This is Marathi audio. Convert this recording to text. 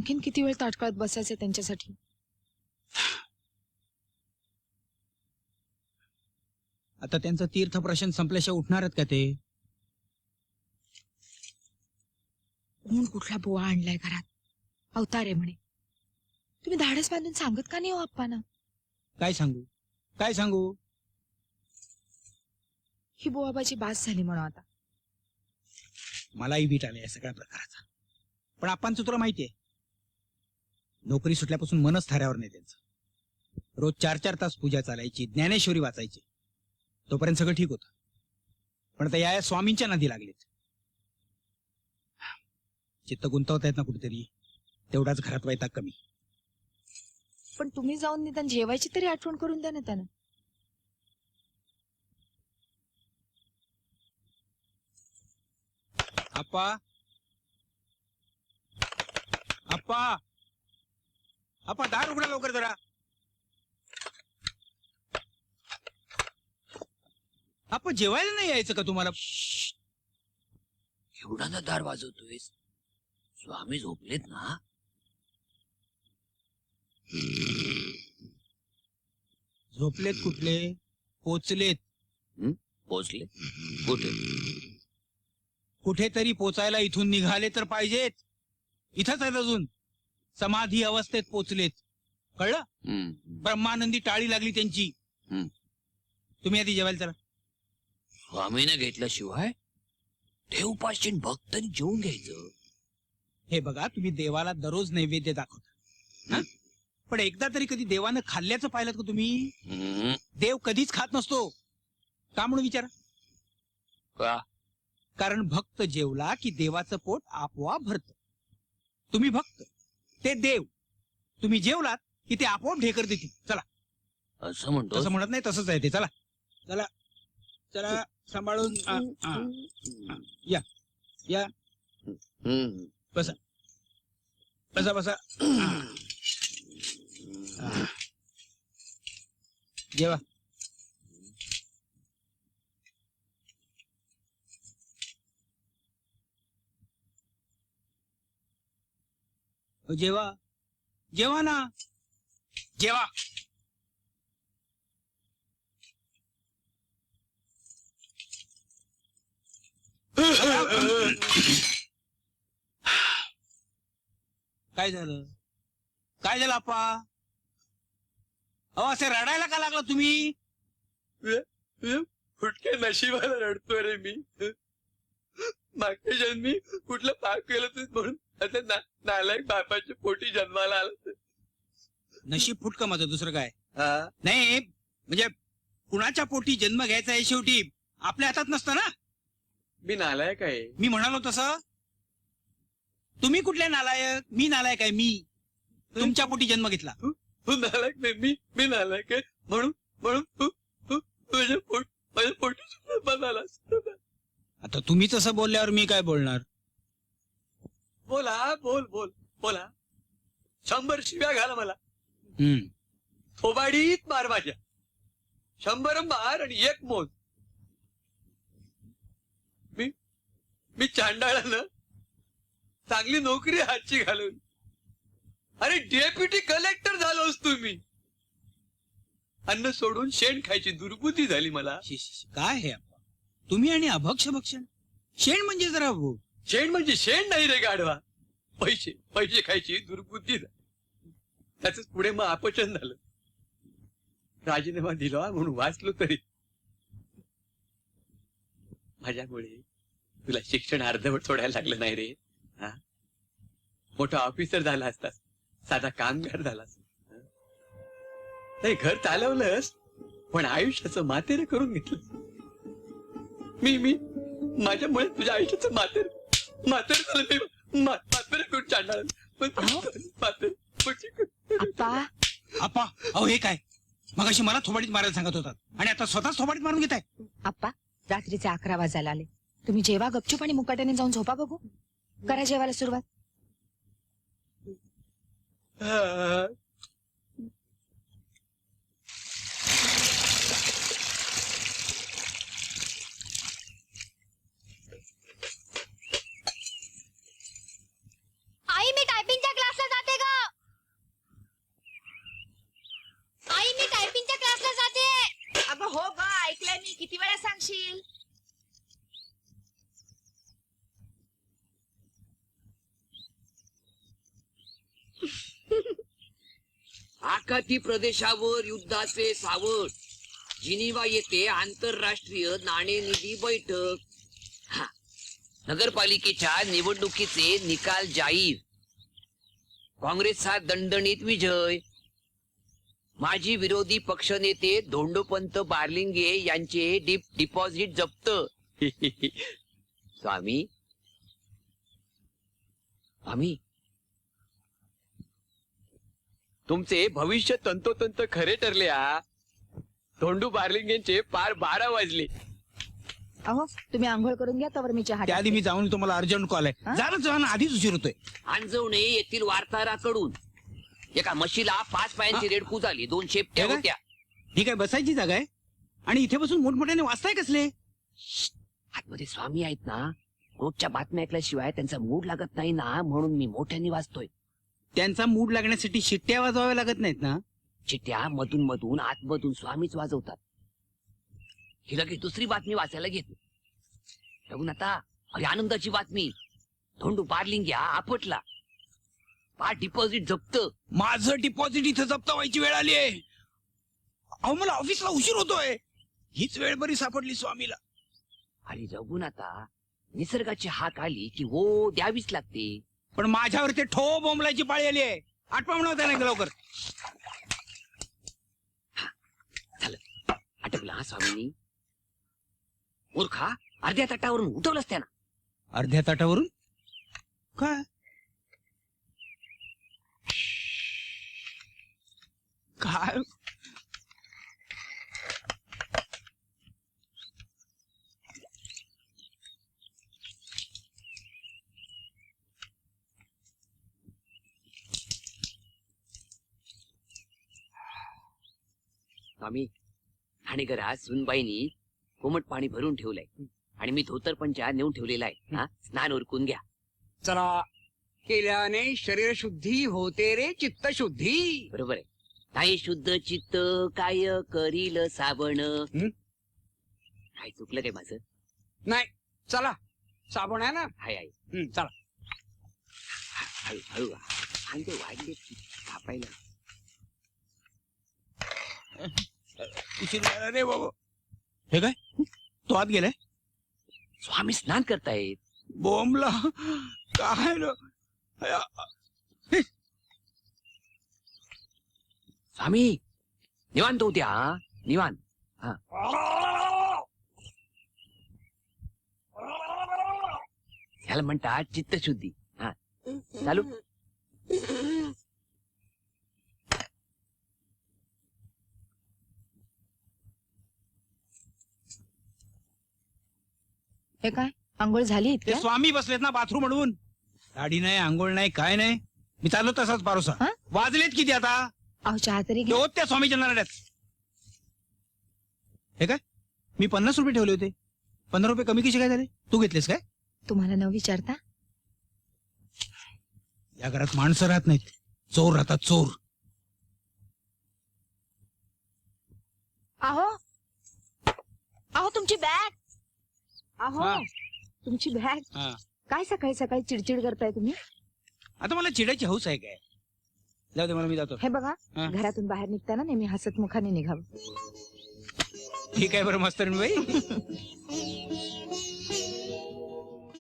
आणखीन किती वेळ ताटकळत बसायचे त्यांच्यासाठी? आता त्यांचं तीर्थप्रशन संपल्याशिवाय उठणार आहेत का ते? ऊन कुठला बुवा आणलाय घरात, अवतार आहे म्हणे. तुम्ही धाडस बांधून सांगत का नाही हो आप्पांना? काय सांगू काय सांगू? ही बुवाबाची बास झाली म्हणून आता. मलाही वीट आले या सगळ्या प्रकाराचा. पण आपणचं तुला माहितीये, नोकरी सुटल्यापासून मनच थाऱ्यावर नाही त्यांचं. रोज 4-4 तास पूजा चालायची, ज्ञानेश्वरी वाचायची, तोपर्यंत सगळं ठीक होतं. पण आता या स्वामींच्या नादी लागलेत. चित्त गुंतवता येत ना कुठेतरी, तेवढाच घरात वैताग कमी. पण तुम्ही जाऊन निदान जेवायची तरी आठवण करून द्या ना त्यांना. आप्पा आप्पा आप्पा, दार उघडा लवकर जरा. आप्पा, जेवायला नाही यायचं का तुम्हाला? एवढा ना दार वाजवतोयस? स्वामी झोपलेत ना? झोपलेत कुठले, पोचलेत. पोचले कुठे? कुठेतरी पोचायला इथून निघाले तर पाहिजेत. इथंच आहेत अजून, समाधी अवस्थेत पोचलेत. कळलं? ब्रह्मानंदी टाळी लागली त्यांची. तुम्ही आधी जेवायला चला. स्वामीने घेतल्याशिवाय देवपाशीन भक्तांनी जेवून घ्यायचं. हे बघा, तुम्ही देवाला दररोज नैवेद्य दाखवता, पण एकदा तरी कधी देवानं खाल्ल्याचं पाहिलं का तुम्ही? देव कधीच खात नसतो. का म्हणून विचारा. का? कारण भक्त जेवला की देवाचं पोट आपोआप भरत. तुम्ही भक्त, ते देव. तुम्ही जेवलात की ते आपोआप ढेकर देतील. चला. असं म्हणतो? तसं म्हणत नाही, तसंच आहे ते. चला चला चला, सांभाळून. या या, बसा बसा बसा. जेवा. जेवा जेवा ना, जेवा. काय झालं? काय झालं आप्पा? अहो, असे रडायला का लागला तुम्ही? फुटक्या नशिबाला रडतोय रे मी. मागच्या जन्मी कुठलं पाप केलं तू म्हणून आता नालायक बापाच्या पोटी जन्माला आला. नशीब फुटका माझं, दुसरं काय हा, नाही. म्हणजे कुणाच्या पोटी जन्म घ्यायचा आहे शेवटी आपल्या हातात नसतं ना. मी नालायक आहे. मी म्हणालो तसं. तुम्ही कुठले नालायक? मी नालायक आहे. मी तुमच्या पोटी जन्म घेतला. तू नालायक नाही, मी नालायक आहे. म्हणून म्हणून तू तू माझ्या पोटी जन्माला आलास. आता तुम्हीच असं बोलल्यावर मी काय बोलणार? बोला, बोला. 100 शिव्या घाला मला. थोबाडीत मार माझ्या. 100 मार आणि 1 मोज. मी चांडाळानं चांगली नोकरी हातची घालून, अरे डेप्युटी कलेक्टर झालोस तुम्ही. अन्न सोडून शेण खायची दुर्बुद्धी झाली मला. काय हे आप्पा, तुम्ही आणि अभक्ष भक्षण. शेण म्हणजे जरा शेण म्हणजे शेण नाही रे गाढवा. पैसे खायची दुर्बुद्धी झाली. त्याच पुढे मग अपचन झालं. राजीनामा दिला म्हणून वाचलो तरी. माझ्यामुळे तुला शिक्षण अर्धवट सोडायला लागलं नाही रे. हा, मोठा ऑफिसर झाला असतास, साधा कामगार झालास. नाही, घर चालवलंस पण आयुष्याचं मातेरे करून घेतलं. मी माझ्यामुळे तुझ्या आयुष्याचं मातेरे झालं. मी मातेरे करून चालणार. आप्पा, अहो हे काय? मगाशी मला थोबाडीत मारायला सांगत होतात आणि आता स्वतःच थोबाडीत मारून घेताय. आप्पा, रात्रीचे 11 वाजायला आले. तुम्ही जेवा गपचूप आणि मुकाट्याने जाऊन झोपा बघू. करा जेवायला सुरुवात. आई, मी टायपिंगच्या क्लासला जाते. आखाती प्रदेशावर युद्धाचे सावट. जिनिवा येथे आंतरराष्ट्रीय नाणेनिधी बैठक. हा. नगरपालिकेच्या निवडणुकीचे निकाल जाहीर. काँग्रेसचा दणदणीत विजय. माजी विरोधी पक्षनेते धोंडोपंत बारलिंगे यांचे डिपॉझिट जप्त. स्वामी स्वामी तुमचे भविष्य तंतोतंत खरे ठरले. हा धोंडू बारलिंगेंचे पार 12 वाजले. अहो तुम्ही आंघोळ करून घ्या तवर मी चहा त्याआधी मी जाऊन तुम्हाला अर्जंट कॉल आहे. हा? जा ना आधीच उशीर होतोय. अंजवणे येथील वार्ताहराकडून एका म्हशीला 5 पायांची रेडकू झाली. 2 शेपट्या हे काय? होत्या. ही काय बसायची जागा आहे? आणि इथे बसून मोठमोठ्याने वाचताय कसले? आतमध्ये स्वामी आहेत ना, रोजच्या बातम्या ऐकल्याशिवाय त्यांचा मूड लागत नाही ना, म्हणून मी मोठ्याने वाचतोय. त्यांचा मूड लागण्यासाठी शिट्ट्या वाजवाव्या लागत नाहीत ना? चिट्ट्या मधून मधून आतमधून स्वामीच वाजवतात. ही लगेच दुसरी बातमी वाचायला घेतली. बघून आता अरे आनंदाची बातमी. धोंडू बारलिंग्या आपटला. 5 डिपॉझिट जप्त. माझं डिपॉझिट इथं जप्त व्हायची वेळ आली आहे. अहो मला ऑफिसला उशीर होतोय. हीच वेळ बरी सापडली स्वामीला. आणि जगून आता निसर्गाची हाक आली की हो द्यावीच लागते. पण माझ्यावर ते ठो बोंबलाची पाळी आली आहे. आठवा म्हणा त्याला लवकर. अटकला हा स्वामीनी. मूर्खा, अर्ध्या ताटावरून उठवलंच त्यानं. अर्ध्या ताटावरून काय? काय स्वामी ठाणेघरात सुनबाईनी कोमट पाणी भरून ठेवलंय आणि मी धोतर पंचा नेऊन ठेवलेला आहे. हा स्नान उरकून घ्या. चला केल्याने शरीर शुद्धी होते रे चित्त शुद्धी. बरोबर आहे. नाही शुद्ध चित्त काय करील साबण. काय चुकलं काय माझं? नाही चला साबण आहे ना. हाय हाय. चला हळू हळू अंडे वाढले कापायला. उशीर झाला रे बाबा. हे काय तो आत गेलाय? स्वामी स्नान करतायत. बोंबला काय रे? स्वामी निवांत होत्या. निवांत. हा ह्याला म्हणतात चित्तशुद्धी. हा चालू. हे काय आंघोळ झाली ते इतक्या? स्वामी बसलेत ना बाथरूम अडवून. गाडी नाही आंघोळ नाही काय नाही. मी चाललो तसाच पारोसा. हा? वाजलेत किती आता? अहो चहा तरी घ्या. होत त्या स्वामीच्या नारड्यात. हे काय मी 50 रुपये ठेवले होते. 15 रुपये कमी कसे काय झाले? तू घेतलेस काय? तुम्हाला न विचारता या घरात माणसं राहत नाहीत, चोर राहतात चोर. अहो अहो तुमची बॅग. अहो हा. तुमची बॅग. हा. काय सकाळी सकाळी चिडचिड करताय तुम्ही? आता मला चिडायची हौस आहे काय? जाऊ दे मला, मी जातो. हे बघा हा. घरातून बाहेर निघताना नेहमी हसत मुखाने निघावं. ठीक आहे बरं मस्तरीण बाई.